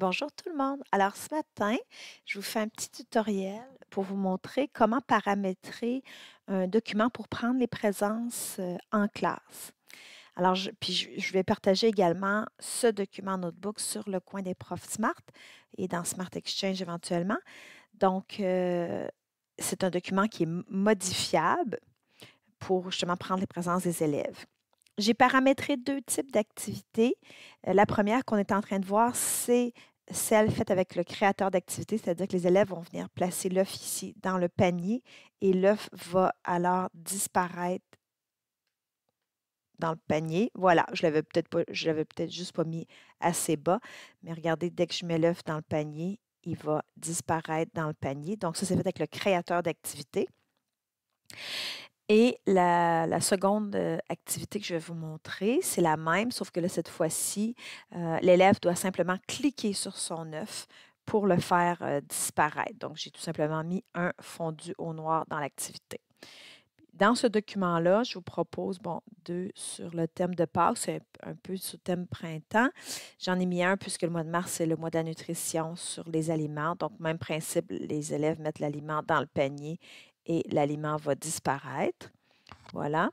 Bonjour tout le monde. Alors ce matin, je vous fais un petit tutoriel pour vous montrer comment paramétrer un document pour prendre les présences en classe. Alors, je vais partager également ce document Notebook sur le coin des profs Smart et dans Smart Exchange éventuellement. Donc, c'est un document qui est modifiable pour justement prendre les présences des élèves. J'ai paramétré deux types d'activités. La première qu'on est en train de voir, c'est celle faite avec le créateur d'activité, c'est-à-dire que les élèves vont venir placer l'œuf ici dans le panier et l'œuf va alors disparaître dans le panier. Voilà, je l'avais peut-être juste pas mis assez bas, mais regardez, dès que je mets l'œuf dans le panier, il va disparaître dans le panier. Donc, ça, c'est fait avec le créateur d'activité. Et la seconde activité que je vais vous montrer, c'est la même, sauf que là, cette fois-ci, l'élève doit simplement cliquer sur son œuf pour le faire disparaître. Donc, j'ai tout simplement mis un fondu au noir dans l'activité. Dans ce document-là, je vous propose, deux sur le thème de Pâques, c'est un peu sur le thème printemps. J'en ai mis un puisque le mois de mars, c'est le mois de la nutrition sur les aliments. Donc, même principe, les élèves mettent l'aliment dans le panier et l'aliment va disparaître. Voilà.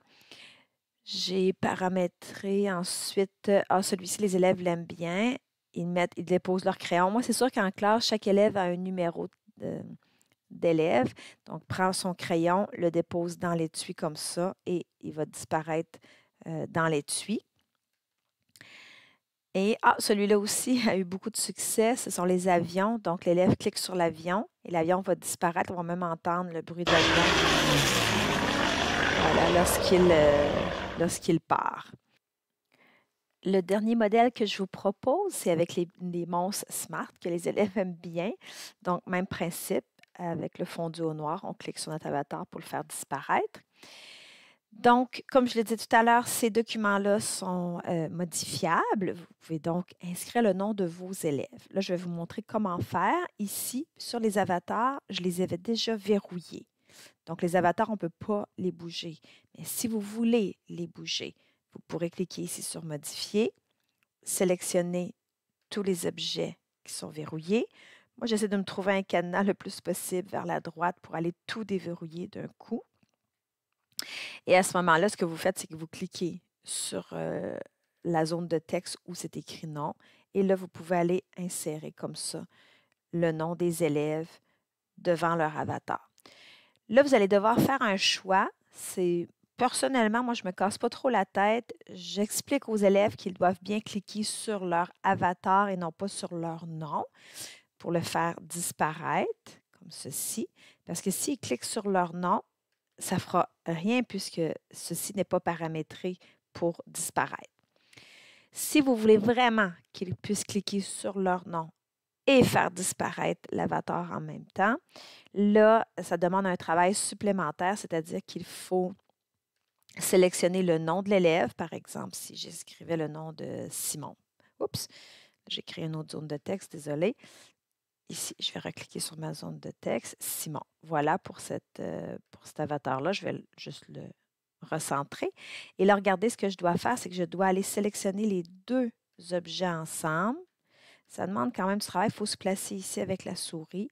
J'ai paramétré ensuite, celui-ci, les élèves l'aiment bien. Ils déposent leur crayon. Moi, c'est sûr qu'en classe, chaque élève a un numéro d'élève. Donc, prend son crayon, le dépose dans l'étui comme ça et il va disparaître dans l'étui. Et celui-là aussi a eu beaucoup de succès. Ce sont les avions. Donc, l'élève clique sur l'avion et l'avion va disparaître. On va même entendre le bruit de l'avion. Voilà, lorsqu'il part. Le dernier modèle que je vous propose, c'est avec les monstres Smart que les élèves aiment bien. Donc, même principe, avec le fondu au noir, on clique sur notre avatar pour le faire disparaître. Donc, comme je l'ai dit tout à l'heure, ces documents-là sont modifiables. Vous pouvez donc inscrire le nom de vos élèves. Là, je vais vous montrer comment faire. Ici, sur les avatars, je les avais déjà verrouillés. Donc, les avatars, on ne peut pas les bouger. Mais si vous voulez les bouger, vous pourrez cliquer ici sur Modifier, sélectionner tous les objets qui sont verrouillés. Moi, j'essaie de me trouver un cadenas le plus possible vers la droite pour aller tout déverrouiller d'un coup. Et à ce moment-là, ce que vous faites, c'est que vous cliquez sur la zone de texte où c'est écrit nom. Et là, vous pouvez aller insérer comme ça le nom des élèves devant leur avatar. Là, vous allez devoir faire un choix. Personnellement, moi, je ne me casse pas trop la tête. J'explique aux élèves qu'ils doivent bien cliquer sur leur avatar et non pas sur leur nom pour le faire disparaître, comme ceci. Parce que s'ils cliquent sur leur nom, ça ne fera rien puisque ceci n'est pas paramétré pour disparaître. Si vous voulez vraiment qu'ils puissent cliquer sur leur nom et faire disparaître l'avatar en même temps, là, ça demande un travail supplémentaire, c'est-à-dire qu'il faut sélectionner le nom de l'élève. Par exemple, si j'écrivais le nom de Simon. Oups, j'ai créé une autre zone de texte, désolé. Ici, je vais recliquer sur ma zone de texte. Simon. Voilà pour cet avatar-là. Je vais juste le recentrer. Et là, regardez, ce que je dois faire, c'est que je dois aller sélectionner les deux objets ensemble. Ça demande quand même du travail. Il faut se placer ici avec la souris,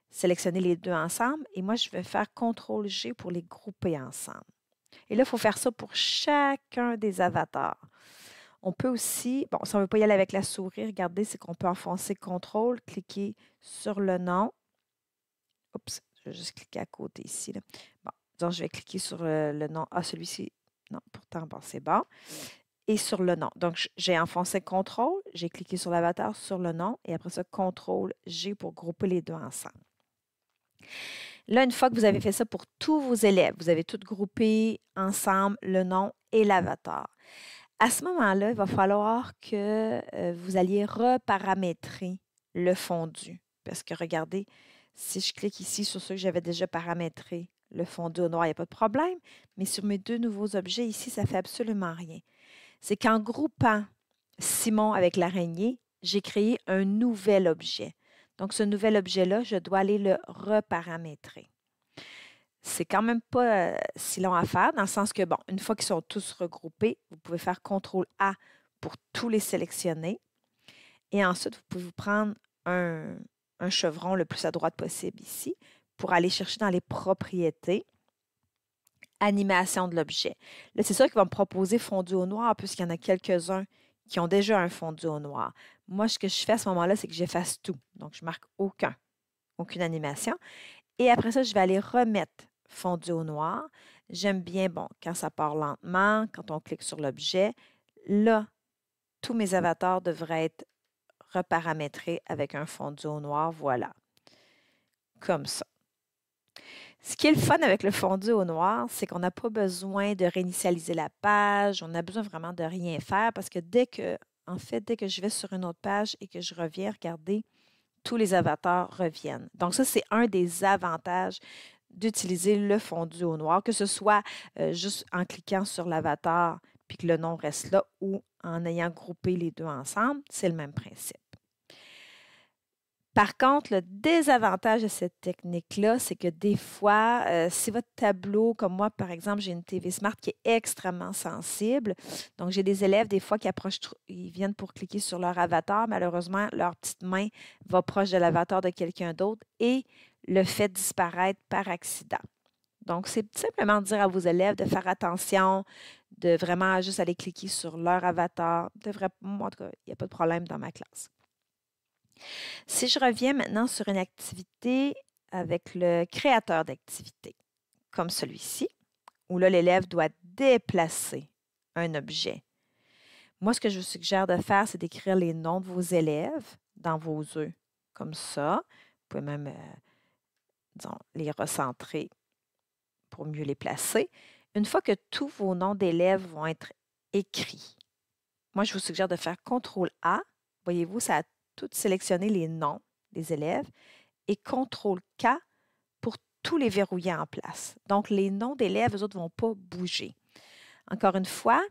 sélectionner les deux ensemble. Et moi, je vais faire CTRL-G pour les grouper ensemble. Et là, il faut faire ça pour chacun des avatars. On peut aussi, si on ne veut pas y aller avec la souris, regardez, c'est qu'on peut enfoncer CTRL, cliquer sur le nom. Oups, je vais juste cliquer à côté ici. Là. Donc je vais cliquer sur le nom. Ah, celui-ci, non, pourtant, c'est bon. Et sur le nom. Donc, j'ai enfoncé CTRL, j'ai cliqué sur l'avatar, sur le nom, et après ça, CTRL-G pour grouper les deux ensemble. Là, une fois que vous avez fait ça pour tous vos élèves, vous avez tout groupé ensemble, le nom et l'avatar. À ce moment-là, il va falloir que vous alliez reparamétrer le fondu. Parce que regardez, si je clique ici sur ceux que j'avais déjà paramétrés, le fondu au noir, il n'y a pas de problème. Mais sur mes deux nouveaux objets ici, ça ne fait absolument rien. C'est qu'en groupant Simon avec l'araignée, j'ai créé un nouvel objet. Donc, ce nouvel objet-là, je dois aller le reparamétrer. C'est quand même pas si long à faire, dans le sens que, une fois qu'ils sont tous regroupés, vous pouvez faire CTRL-A pour tous les sélectionner. Et ensuite, vous pouvez vous prendre un chevron le plus à droite possible ici pour aller chercher dans les propriétés, animation de l'objet. Là, c'est sûr qu'il va me proposer fondu au noir puisqu'il y en a quelques-uns qui ont déjà un fondu au noir. Moi, ce que je fais à ce moment-là, c'est que j'efface tout. Donc, je marque aucune animation. Et après ça, je vais aller remettre fondu au noir. J'aime bien, bon, quand ça part lentement, quand on clique sur l'objet, là, tous mes avatars devraient être reparamétrés avec un fondu au noir, voilà, comme ça. Ce qui est le fun avec le fondu au noir, c'est qu'on n'a pas besoin de réinitialiser la page, on a besoin vraiment de rien faire parce que dès que je vais sur une autre page et que je reviens, regardez, tous les avatars reviennent. Donc ça, c'est un des avantages d'utiliser le fondu au noir, que ce soit juste en cliquant sur l'avatar puis que le nom reste là ou en ayant groupé les deux ensemble, c'est le même principe. Par contre, le désavantage de cette technique-là, c'est que des fois, si votre tableau, comme moi, par exemple, j'ai une TV Smart qui est extrêmement sensible. Donc, j'ai des élèves, des fois, qui approchent, ils viennent pour cliquer sur leur avatar. Malheureusement, leur petite main va proche de l'avatar de quelqu'un d'autre et le fait disparaître par accident. Donc, c'est simplement dire à vos élèves de faire attention, de vraiment juste aller cliquer sur leur avatar. Moi, en tout cas, il n'y a pas de problème dans ma classe. Si je reviens maintenant sur une activité avec le créateur d'activité, comme celui-ci, où là, l'élève doit déplacer un objet. Moi, ce que je vous suggère de faire, c'est d'écrire les noms de vos élèves dans vos œufs, comme ça. Vous pouvez même, disons, les recentrer pour mieux les placer. Une fois que tous vos noms d'élèves vont être écrits, moi, je vous suggère de faire CTRL-A. Voyez-vous, ça a tout sélectionné les noms des élèves et CTRL-K pour tous les verrouiller en place. Donc, les noms d'élèves, eux autres, ne vont pas bouger. Encore une fois,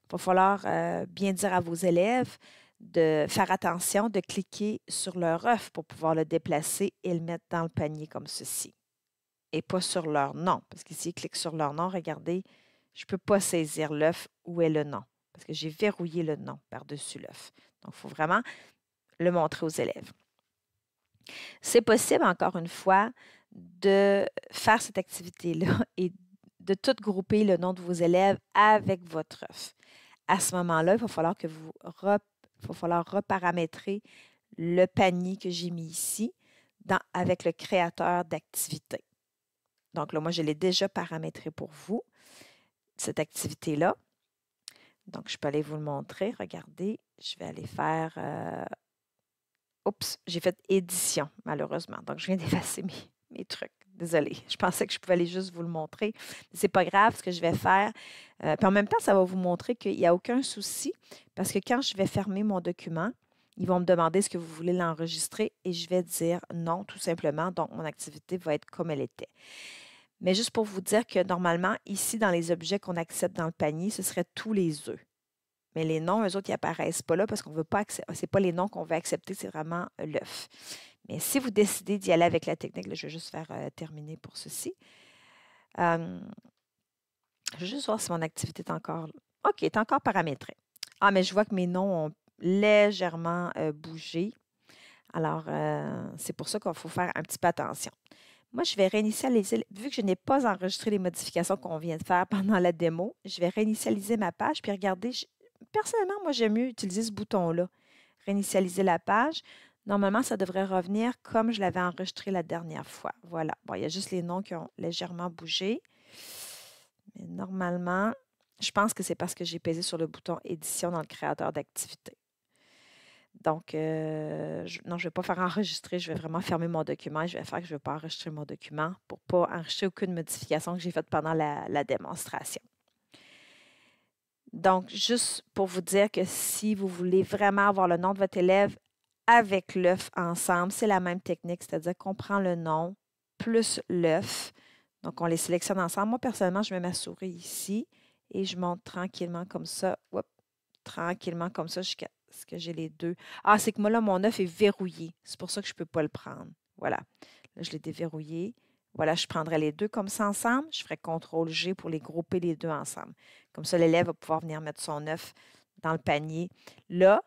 il va falloir bien dire à vos élèves de faire attention, de cliquer sur leur œuf pour pouvoir le déplacer et le mettre dans le panier comme ceci. Et pas sur leur nom. Parce qu'ici, ils cliquent sur leur nom, regardez, je ne peux pas saisir l'œuf où est le nom. Parce que j'ai verrouillé le nom par-dessus l'œuf. Donc, il faut vraiment le montrer aux élèves. C'est possible, encore une fois, de faire cette activité-là et de tout grouper le nom de vos élèves avec votre œuf. À ce moment-là, il va falloir que reparamétrer le panier que j'ai mis ici avec le créateur d'activité. Donc là, moi, je l'ai déjà paramétré pour vous, cette activité-là. Donc, je peux aller vous le montrer. Regardez, je vais aller faire... Oups, j'ai fait édition, malheureusement. Donc, je viens d'effacer mes trucs. Désolée. Je pensais que je pouvais aller juste vous le montrer. Ce n'est pas grave ce que je vais faire. Puis en même temps, ça va vous montrer qu'il n'y a aucun souci parce que quand je vais fermer mon document, ils vont me demander est-ce que vous voulez l'enregistrer et je vais dire non, tout simplement. Donc, mon activité va être comme elle était. Mais juste pour vous dire que normalement, ici, dans les objets qu'on accepte dans le panier, ce serait tous les œufs. Mais les noms, eux autres, ils n'apparaissent pas là parce qu'on veut pas accepter. Ce n'est pas les noms qu'on veut accepter, c'est vraiment l'œuf. Mais si vous décidez d'y aller avec la technique, là, je vais juste faire terminer pour ceci. Je vais juste voir si mon activité est encore... OK, est encore paramétrée. Ah, mais je vois que mes noms ont légèrement bougé. Alors, c'est pour ça qu'il faut faire un petit peu attention. Moi, je vais réinitialiser, vu que je n'ai pas enregistré les modifications qu'on vient de faire pendant la démo, je vais réinitialiser ma page. Puis regardez, personnellement, moi, j'aime mieux utiliser ce bouton-là, réinitialiser la page. Normalement, ça devrait revenir comme je l'avais enregistré la dernière fois. Voilà. Bon, il y a juste les noms qui ont légèrement bougé. Mais normalement, je pense que c'est parce que j'ai pesé sur le bouton édition dans le créateur d'activité. Donc, non, je ne vais pas faire enregistrer, je vais vraiment fermer mon document. Je vais faire que je ne vais pas enregistrer mon document pour ne pas enregistrer aucune modification que j'ai faite pendant la démonstration. Donc, juste pour vous dire que si vous voulez vraiment avoir le nom de votre élève avec l'œuf ensemble, c'est la même technique, c'est-à-dire qu'on prend le nom plus l'œuf. Donc, on les sélectionne ensemble. Moi, personnellement, je mets ma souris ici et je monte tranquillement comme ça. Tranquillement comme ça jusqu'à ce que j'ai les deux. Ah, c'est que moi, là, mon œuf est verrouillé. C'est pour ça que je ne peux pas le prendre. Voilà. Là, je l'ai déverrouillé. Voilà, je prendrai les deux comme ça ensemble. Je ferai CTRL-G pour les grouper les deux ensemble. Comme ça, l'élève va pouvoir venir mettre son œuf dans le panier. Là,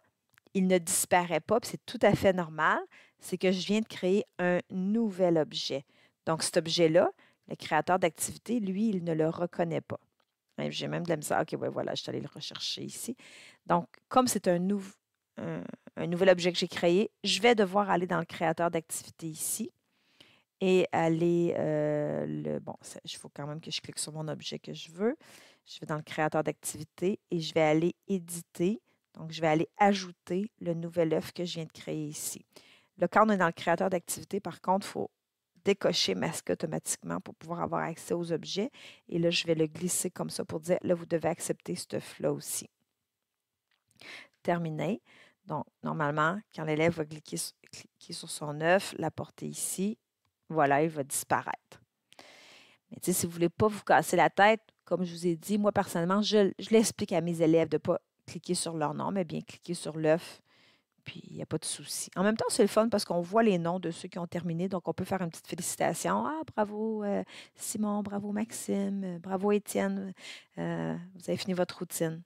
il ne disparaît pas, puis c'est tout à fait normal, c'est que je viens de créer un nouvel objet. Donc, cet objet-là, le créateur d'activité, lui, il ne le reconnaît pas. J'ai même de la misère. OK, ouais, voilà, je suis allée le rechercher ici. Donc, comme c'est un nouvel objet que j'ai créé, je vais devoir aller dans le créateur d'activité ici et aller bon, il faut quand même que je clique sur mon objet que je veux. Je vais dans le créateur d'activité et je vais aller éditer. Donc, je vais aller ajouter le nouvel œuf que je viens de créer ici. Là, quand on est dans le créateur d'activité, par contre, il faut décocher masquer automatiquement pour pouvoir avoir accès aux objets. Et là, je vais le glisser comme ça pour dire, là, vous devez accepter ce œuf-là aussi. Terminé. Donc, normalement, quand l'élève va cliquer sur son œuf, la porter ici, voilà, il va disparaître. Mais tu sais, si vous ne voulez pas vous casser la tête, comme je vous ai dit, moi, personnellement, je l'explique à mes élèves de ne pas cliquer sur leur nom, mais bien cliquer sur l'œuf. Puis, il n'y a pas de souci. En même temps, c'est le fun parce qu'on voit les noms de ceux qui ont terminé. Donc, on peut faire une petite félicitation. Ah, bravo Simon, bravo Maxime, bravo Étienne. Vous avez fini votre routine.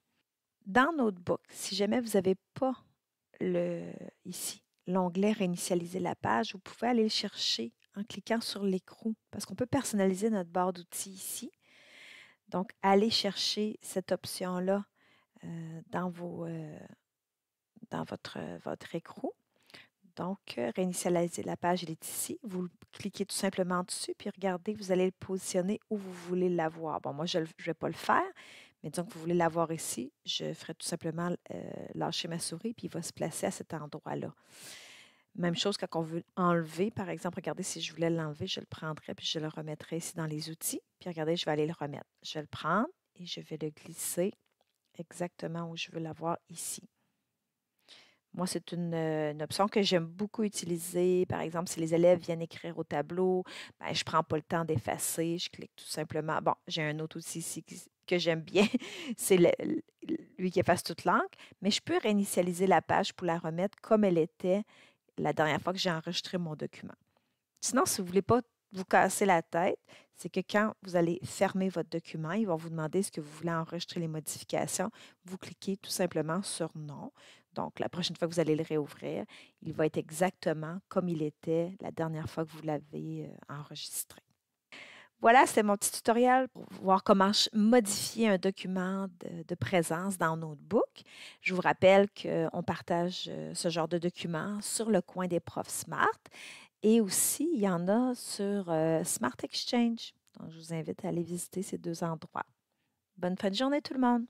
Dans Notebook, si jamais vous n'avez pas ici l'onglet Réinitialiser la page, vous pouvez aller le chercher en cliquant sur l'écrou parce qu'on peut personnaliser notre barre d'outils ici. Donc, allez chercher cette option-là dans votre écrou. Donc, réinitialiser la page, il est ici. Vous cliquez tout simplement dessus, puis regardez, vous allez le positionner où vous voulez l'avoir. Bon, moi, je ne vais pas le faire, mais disons que vous voulez l'avoir ici, je ferai tout simplement lâcher ma souris, puis il va se placer à cet endroit-là. Même chose quand on veut enlever, par exemple, regardez, si je voulais l'enlever, je le prendrais, puis je le remettrais ici dans les outils. Puis regardez, je vais aller le remettre. Je vais le prendre et je vais le glisser exactement où je veux l'avoir ici. Moi, c'est une option que j'aime beaucoup utiliser. Par exemple, si les élèves viennent écrire au tableau, ben, je ne prends pas le temps d'effacer. Je clique tout simplement. Bon, j'ai un autre outil ici que j'aime bien. C'est lui qui efface toute l'encre. Mais je peux réinitialiser la page pour la remettre comme elle était la dernière fois que j'ai enregistré mon document. Sinon, si vous ne voulez pas vous casser la tête, c'est que quand vous allez fermer votre document, il va vous demander est-ce que vous voulez enregistrer les modifications. Vous cliquez tout simplement sur non. Donc, la prochaine fois que vous allez le réouvrir, il va être exactement comme il était la dernière fois que vous l'avez enregistré. Voilà, c'est mon petit tutoriel pour voir comment modifier un document de présence dans Notebook. Je vous rappelle qu'on partage ce genre de documents sur le coin des profs Smart et aussi il y en a sur Smart Exchange. Donc, je vous invite à aller visiter ces deux endroits. Bonne fin de journée tout le monde!